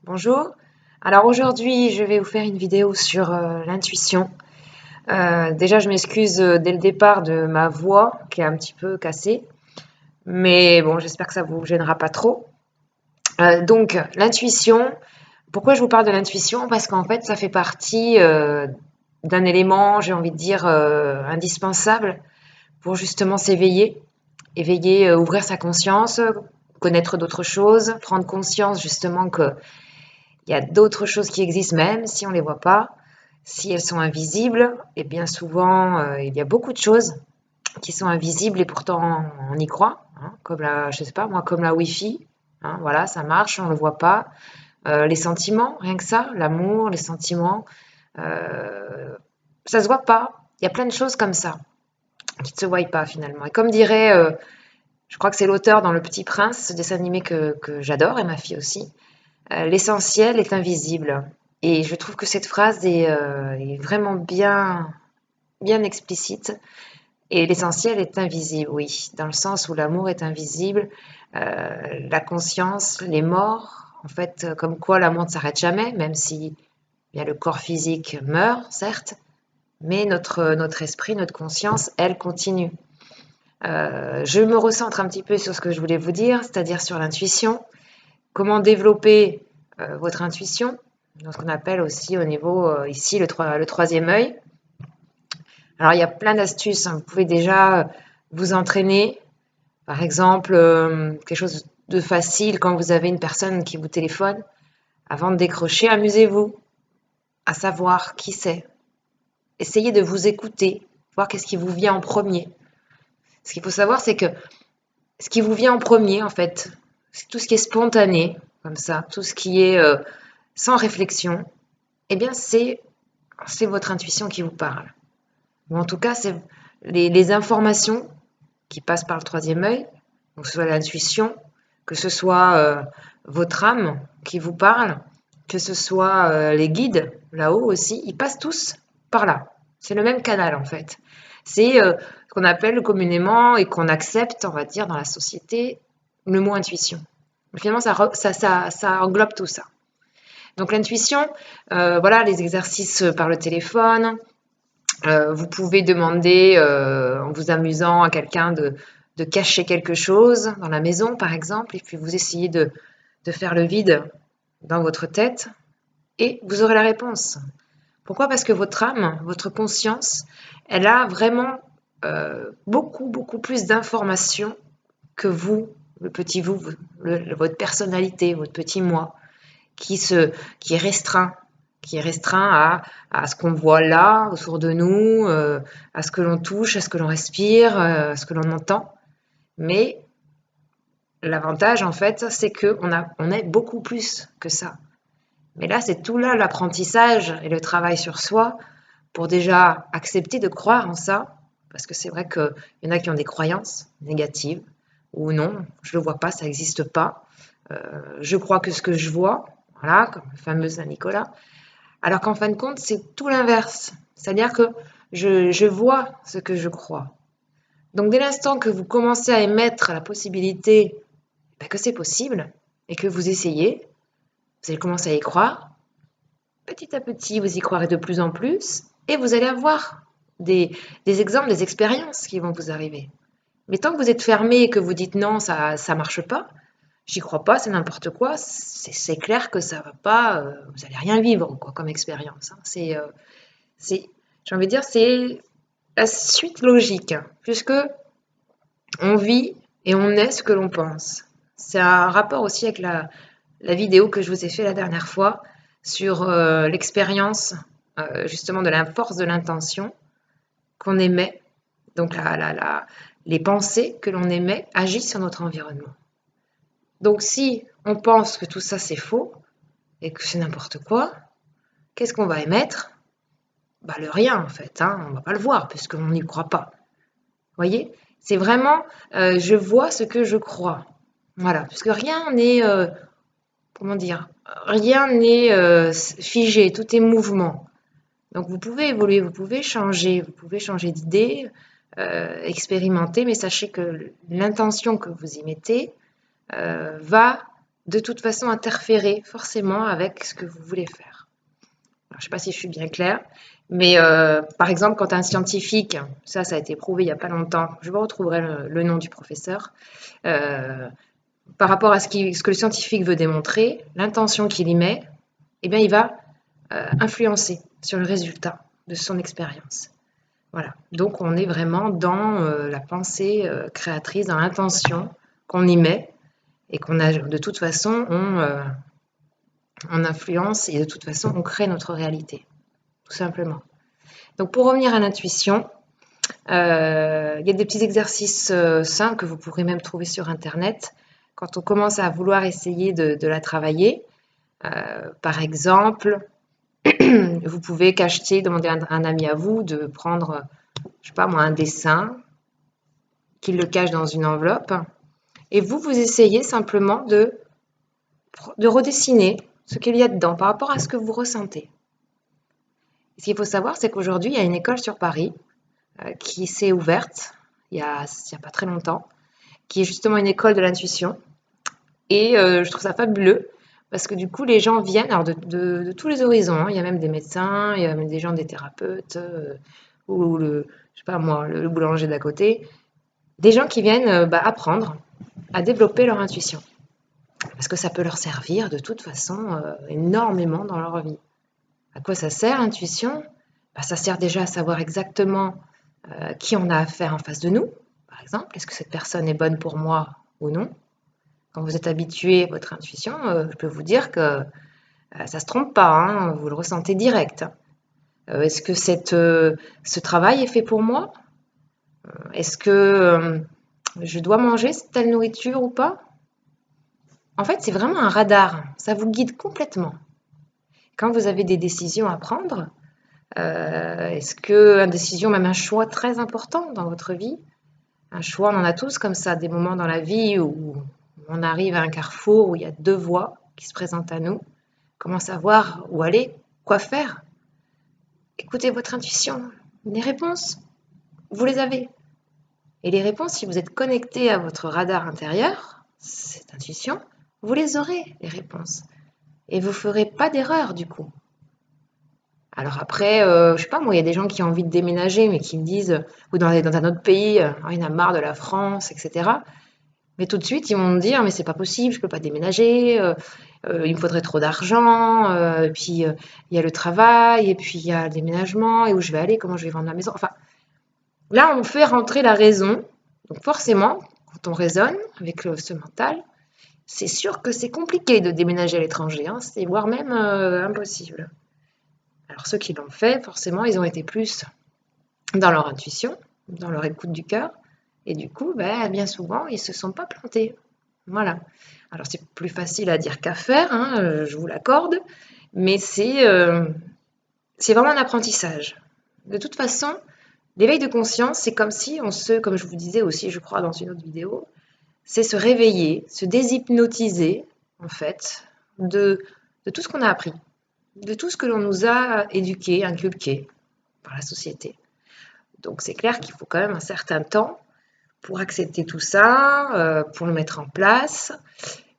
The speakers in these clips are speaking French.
Bonjour. Alors aujourd'hui, je vais vous faire une vidéo sur l'intuition. Déjà, je m'excuse dès le départ de ma voix qui est un petit peu cassée, mais bon, j'espère que ça vous gênera pas trop. Donc, l'intuition. Pourquoi je vous parle de l'intuition? Parce qu'en fait, ça fait partie d'un élément, j'ai envie de dire, indispensable pour justement s'éveiller, ouvrir sa conscience, connaître d'autres choses, prendre conscience justement que il y a d'autres choses qui existent même si on ne les voit pas, si elles sont invisibles. Et bien souvent, il y a beaucoup de choses qui sont invisibles et pourtant on y croit, hein, comme la, je sais pas moi, comme la Wi-Fi. Hein, voilà, ça marche, on ne le voit pas. Les sentiments, rien que ça, l'amour, les sentiments, euh, ça se voit pas. Il y a plein de choses comme ça qui ne se voient pas finalement. Et comme dirait, je crois que c'est l'auteur dans Le Petit Prince, ce dessin animé que j'adore et ma fille aussi, l'essentiel est invisible. Et je trouve que cette phrase est vraiment bien explicite. Et l'essentiel est invisible, oui, dans le sens où l'amour est invisible, la conscience, les morts, en fait, comme quoi l'amour ne s'arrête jamais, même si bien, le corps physique meurt, certes, mais notre esprit, notre conscience, elle continue. Je me recentre un petit peu sur ce que je voulais vous dire, c'est-à-dire sur l'intuition. Comment développer votre intuition, dans ce qu'on appelle aussi au niveau ici le troisième œil. Alors il y a plein d'astuces, hein. Vous pouvez déjà vous entraîner, par exemple quelque chose de facile quand vous avez une personne qui vous téléphone. Avant de décrocher, amusez-vous à savoir qui c'est. Essayez de vous écouter, voir qu'est-ce qui vous vient en premier. Ce qu'il faut savoir, c'est que ce qui vous vient en premier, en fait, c'est tout ce qui est spontané, comme ça, tout ce qui est sans réflexion, eh bien, c'est votre intuition qui vous parle. Ou en tout cas, c'est les informations qui passent par le troisième œil, donc que ce soit l'intuition, que ce soit votre âme qui vous parle, que ce soit les guides là-haut aussi, ils passent tous par là. C'est le même canal en fait. C'est ce qu'on appelle communément et qu'on accepte, on va dire, dans la société, le mot intuition. Mais finalement, ça englobe tout ça. Donc l'intuition, voilà, les exercices par le téléphone. Vous pouvez demander, en vous amusant, à quelqu'un de cacher quelque chose dans la maison, par exemple, et puis vous essayez de faire le vide dans votre tête, et vous aurez la réponse. Pourquoi? Parce que votre âme, votre conscience, elle a vraiment beaucoup plus d'informations que vous, le petit vous, votre personnalité, votre petit moi qui, se, qui est restreint, à ce qu'on voit là, autour de nous, à ce que l'on touche, à ce que l'on respire, à ce que l'on entend. Mais l'avantage, en fait, c'est qu'on est beaucoup plus que ça. Mais là, c'est tout là l'apprentissage et le travail sur soi pour déjà accepter de croire en ça, parce que c'est vrai qu'il y en a qui ont des croyances négatives, ou non, je ne le vois pas, ça n'existe pas. Je crois que ce que je vois, voilà, comme le fameux Saint-Nicolas, alors qu'en fin de compte, c'est tout l'inverse. C'est-à-dire que je vois ce que je crois. Donc dès l'instant que vous commencez à émettre la possibilité que c'est possible et que vous essayez, vous allez commencer à y croire. Petit à petit, vous y croirez de plus en plus et vous allez avoir des exemples, des expériences qui vont vous arriver. Mais tant que vous êtes fermé et que vous dites non, ça ne marche pas, j'y crois pas, c'est n'importe quoi, c'est clair que ça va pas, vous allez rien vivre quoi, comme expérience. Hein. J'ai envie de dire, c'est la suite logique, hein, puisque on vit et on est ce que l'on pense. C'est un rapport aussi avec la vidéo que je vous ai fait la dernière fois sur l'expérience justement de la force de l'intention qu'on émet. Donc les pensées que l'on émet agissent sur notre environnement. Donc si on pense que tout ça c'est faux et que c'est n'importe quoi, qu'est-ce qu'on va émettre? Bah, le rien en fait, hein, on ne va pas le voir puisqu'on n'y croit pas. Vous voyez? C'est vraiment, je vois ce que je crois. Voilà, puisque rien n'est, comment dire? Rien n'est figé, tout est mouvement. Donc vous pouvez évoluer, vous pouvez changer d'idée, expérimenter, mais sachez que l'intention que vous y mettez va de toute façon interférer forcément avec ce que vous voulez faire. Alors, je ne sais pas si je suis bien claire, mais par exemple, quand un scientifique, ça a été prouvé il n'y a pas longtemps, je vous retrouverai le nom du professeur, euh, par rapport à ce que le scientifique veut démontrer, l'intention qu'il y met, eh bien, il va influencer sur le résultat de son expérience. Voilà. Donc, on est vraiment dans la pensée créatrice, dans l'intention qu'on y met et qu'on a de toute façon, on influence et de toute façon, on crée notre réalité, tout simplement. Donc, pour revenir à l'intuition, il y a des petits exercices simples que vous pourrez même trouver sur Internet quand on commence à vouloir essayer de la travailler. Par exemple, vous pouvez demander à un ami à vous de prendre, je sais pas moi, un dessin, qu'il le cache dans une enveloppe, et vous essayez simplement de redessiner ce qu'il y a dedans par rapport à ce que vous ressentez. Ce qu'il faut savoir, c'est qu'aujourd'hui, il y a une école sur Paris qui s'est ouverte il y a pas très longtemps, qui est justement une école de l'intuition. Et je trouve ça fabuleux parce que du coup, les gens viennent alors de tous les horizons, hein. Il y a même des médecins, il y a même des gens, des thérapeutes, ou je sais pas moi, le boulanger d'à côté. Des gens qui viennent apprendre à développer leur intuition. Parce que ça peut leur servir de toute façon énormément dans leur vie. À quoi ça sert l'intuition? Ça sert déjà à savoir exactement qui on a affaire en face de nous, par exemple. Est-ce que cette personne est bonne pour moi ou non? Quand vous êtes habitué à votre intuition, je peux vous dire que ça ne se trompe pas, hein, vous le ressentez direct. Est-ce que ce travail est fait pour moi? Est-ce que je dois manger telle nourriture ou pas? En fait, c'est vraiment un radar, ça vous guide complètement. Quand vous avez des décisions à prendre, est-ce que une décision, même un choix très important dans votre vie, un choix, on en a tous comme ça, des moments dans la vie où on arrive à un carrefour où il y a deux voies qui se présentent à nous. Comment savoir où aller, quoi faire? Écoutez votre intuition. Les réponses, vous les avez. Et les réponses, si vous êtes connecté à votre radar intérieur, cette intuition, vous les aurez, les réponses. Et vous ne ferez pas d'erreur du coup. Alors après, je sais pas moi, il y a des gens qui ont envie de déménager, mais qui me disent, ou dans un autre pays, oh, il en a marre de la France, etc. Mais tout de suite, ils vont me dire, mais c'est pas possible, je peux pas déménager, il me faudrait trop d'argent, et puis il y a le travail, et puis il y a le déménagement, et où je vais aller, comment je vais vendre ma maison. Enfin, là, on fait rentrer la raison. Donc forcément, quand on raisonne avec ce mental, c'est sûr que c'est compliqué de déménager à l'étranger, hein, c'est voire même impossible. Alors ceux qui l'ont fait, forcément, ils ont été plus dans leur intuition, dans leur écoute du cœur, et du coup, bien souvent, ils ne se sont pas plantés. Voilà. Alors c'est plus facile à dire qu'à faire, hein, je vous l'accorde, mais c'est vraiment un apprentissage. De toute façon, l'éveil de conscience, c'est comme si comme je vous disais aussi, je crois, dans une autre vidéo, c'est se réveiller, se déshypnotiser, en fait, de tout ce qu'on a appris, de tout ce que l'on nous a éduqué, inculqué par la société. Donc c'est clair qu'il faut quand même un certain temps pour accepter tout ça, pour le mettre en place.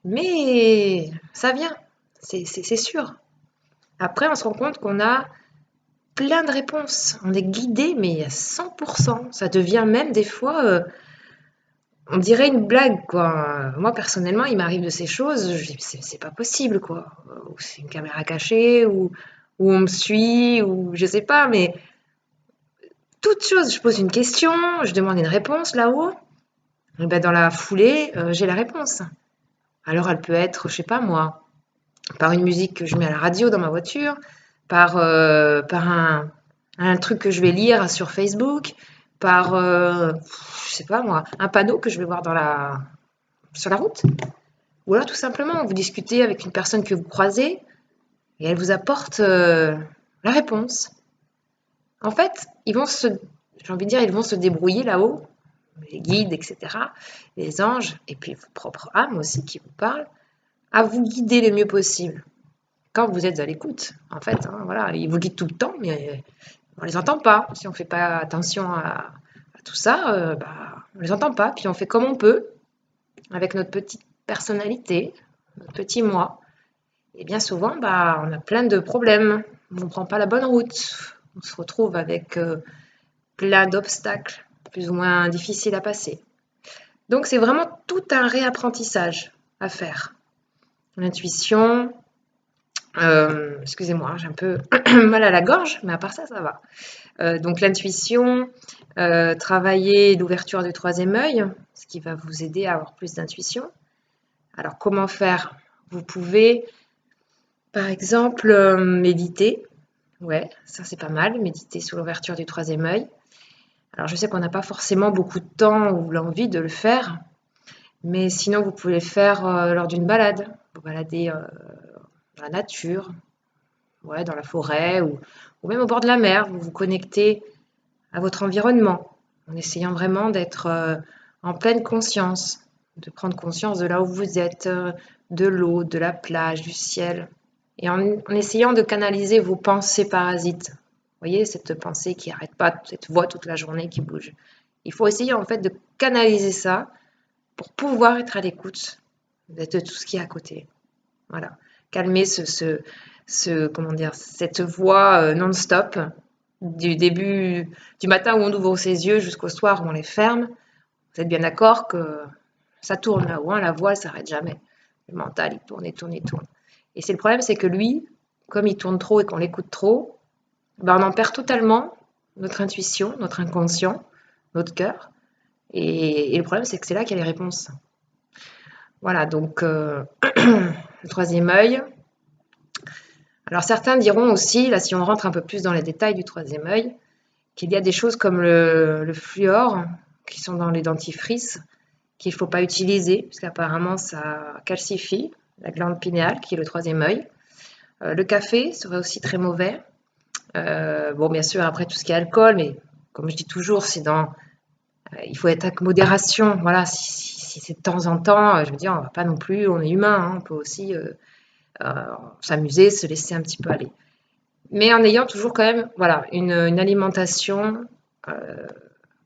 Mais ça vient, c'est sûr. Après, on se rend compte qu'on a plein de réponses. On est guidé, mais à 100%. Ça devient même des fois, on dirait une blague, quoi. Moi, personnellement, il m'arrive de ces choses, je dis, c'est pas possible, quoi. Ou c'est une caméra cachée, ou on me suit, ou je sais pas, mais toute chose, je pose une question, je demande une réponse là-haut, et dans la foulée, j'ai la réponse. Alors, elle peut être, je sais pas moi, par une musique que je mets à la radio dans ma voiture, par un truc que je vais lire sur Facebook, par, je sais pas moi, un panneau que je vais voir sur la route. Ou alors tout simplement, vous discutez avec une personne que vous croisez et elle vous apporte la réponse. En fait, j'ai envie de dire, ils vont se débrouiller là-haut, les guides, etc., les anges, et puis vos propres âmes aussi qui vous parlent, à vous guider le mieux possible. Quand vous êtes à l'écoute, en fait, hein, voilà, ils vous guident tout le temps, mais on les entend pas. Si on fait pas attention à tout ça, on les entend pas. Puis on fait comme on peut, avec notre petite personnalité, notre petit moi. Et bien souvent, bah, on a plein de problèmes. On ne prend pas la bonne route. On se retrouve avec plein d'obstacles, plus ou moins difficiles à passer. Donc, c'est vraiment tout un réapprentissage à faire. L'intuition, excusez-moi, j'ai un peu mal à la gorge, mais à part ça, ça va. Donc, l'intuition, travailler l'ouverture du troisième œil, ce qui va vous aider à avoir plus d'intuition. Alors, comment faire? Vous pouvez, par exemple, méditer. Ouais, ça c'est pas mal, méditer sur l'ouverture du troisième œil. Alors, je sais qu'on n'a pas forcément beaucoup de temps ou l'envie de le faire, mais sinon, vous pouvez le faire lors d'une balade. Vous baladez dans la nature, ouais, dans la forêt ou même au bord de la mer. Vous vous connectez à votre environnement en essayant vraiment d'être en pleine conscience, de prendre conscience de là où vous êtes, de l'eau, de la plage, du ciel, et en essayant de canaliser vos pensées parasites. Vous voyez, cette pensée qui n'arrête pas, cette voix toute la journée qui bouge. Il faut essayer en fait de canaliser ça pour pouvoir être à l'écoute de tout ce qui est à côté. Voilà. Calmer comment dire, cette voix non-stop du début du matin où on ouvre ses yeux jusqu'au soir où on les ferme. Vous êtes bien d'accord que ça tourne là-haut, hein, la voix, elle s'arrête jamais. Le mental, il tourne, il tourne, il tourne. Et c'est le problème, c'est que lui, comme il tourne trop et qu'on l'écoute trop, ben on en perd totalement notre intuition, notre inconscient, notre cœur. Et le problème, c'est que c'est là qu'il y a les réponses. Voilà, donc le troisième œil. Alors certains diront aussi, là si on rentre un peu plus dans les détails du troisième œil, qu'il y a des choses comme le fluor qui sont dans les dentifrices qu'il ne faut pas utiliser parce qu'apparemment ça calcifie la glande pinéale qui est le troisième œil. Le café serait aussi très mauvais. Bon, bien sûr, après tout ce qui est alcool, mais comme je dis toujours, il faut être avec modération. Voilà, si c'est de temps en temps, je veux dire, on va pas non plus, on est humain, hein, on peut aussi s'amuser, se laisser un petit peu aller. Mais en ayant toujours quand même, voilà, une alimentation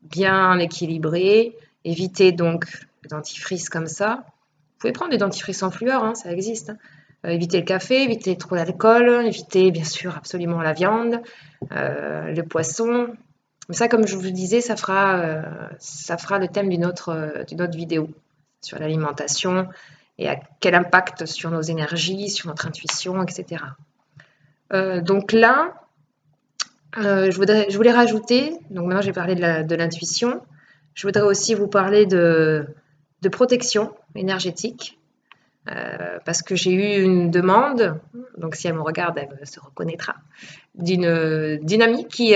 bien équilibrée, éviter donc le dentifrice comme ça. Vous pouvez prendre des dentifrices sans fluor, hein, ça existe. Hein. Éviter le café, éviter trop d'alcool, éviter bien sûr absolument la viande, le poisson. Mais ça, comme je vous le disais, ça fera le thème d'une autre vidéo sur l'alimentation et à quel impact sur nos énergies, sur notre intuition, etc. Donc là, je voulais rajouter, donc maintenant j'ai parlé de l'intuition, je voudrais aussi vous parler de protection énergétique, parce que j'ai eu une demande, donc si elle me regarde, elle se reconnaîtra, d'une amie qui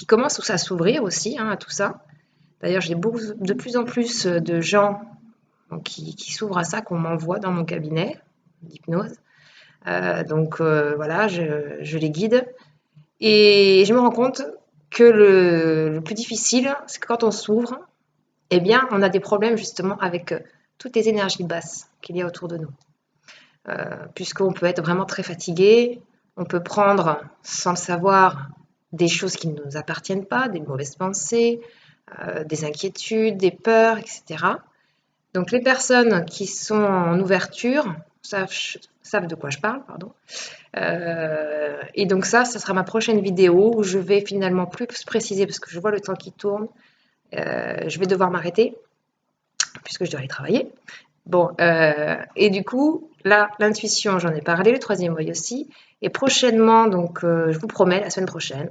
commence à s'ouvrir aussi hein, à tout ça. D'ailleurs, j'ai de plus en plus de gens donc, qui s'ouvrent à ça, qu'on m'envoie dans mon cabinet d'hypnose. Donc voilà, je les guide. Et je me rends compte que le plus difficile, c'est que quand on s'ouvre, eh bien, on a des problèmes justement avec toutes les énergies basses qu'il y a autour de nous. Puisqu'on peut être vraiment très fatigué, on peut prendre, sans le savoir, des choses qui ne nous appartiennent pas, des mauvaises pensées, des inquiétudes, des peurs, etc. Donc les personnes qui sont en ouverture savent de quoi je parle, pardon. Et donc ça sera ma prochaine vidéo où je vais finalement plus préciser parce que je vois le temps qui tourne. Je vais devoir m'arrêter puisque je dois aller travailler. Bon, et du coup, là, l'intuition, j'en ai parlé, le troisième œil aussi. Et prochainement, donc je vous promets, la semaine prochaine,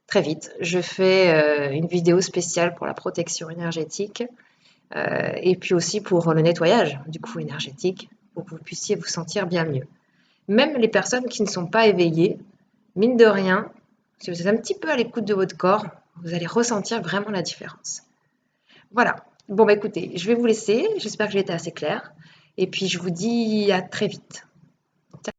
très vite, je fais une vidéo spéciale pour la protection énergétique et puis aussi pour le nettoyage, du coup, énergétique, pour que vous puissiez vous sentir bien mieux. Même les personnes qui ne sont pas éveillées, mine de rien, si vous êtes un petit peu à l'écoute de votre corps, vous allez ressentir vraiment la différence. Voilà. Bon, bah écoutez, je vais vous laisser. J'espère que j'ai été assez claire. Et puis, je vous dis à très vite.